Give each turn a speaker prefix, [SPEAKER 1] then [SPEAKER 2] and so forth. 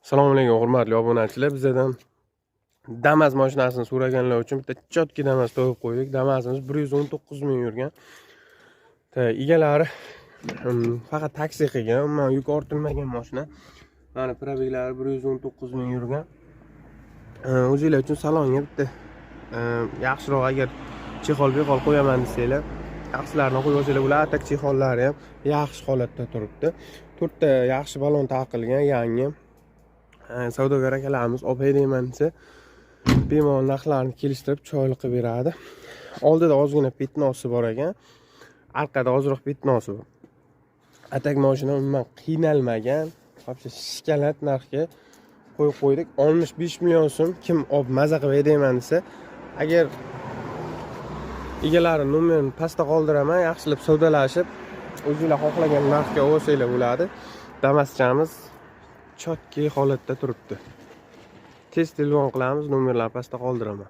[SPEAKER 1] Assalomu alaykum hurmatli obunachilar. Bizdan Damas mashinasini so'raganlar uchun bitta chotki Damas to'yib qo'ydik. Damasimiz 119 ming yurgan. Egalari faqat taksi qilgan, umuman yuk ortilmagan mashina. Mana probeglari 119 ming yurgan. O'zinglar uchun salonga bitta yaxshiroq agar chexol qo'yaman desanglar, yaxshilarini qo'yib olsanglar bo'ladi. Atak chexollari ham yaxshi holatda turibdi. 4 ta yaxshi balon taqilgan, yangi. Savdogar akalarimiz olib deyman desa, bemalol narxlarni kelishtirib chiroyli qilib beradi. Oldida ozgina petnosi bor ekan, orqada ozroq petnosi bor. Atak mashina umuman qiynalmagan, вообще shikalat narxga qo'yib qo'ydik. 65 million so'm kim olib maza qilib deyman desa, agar egalari nomerini pastda qoldiraman, yaxshilab savdolashib, o'zingizlar xohlagan narxga olsanglar bo'ladi. Damaschamiz chotki holatda turibdi. Tez telefon qilamiz, nomerlar pastda qoldiraman.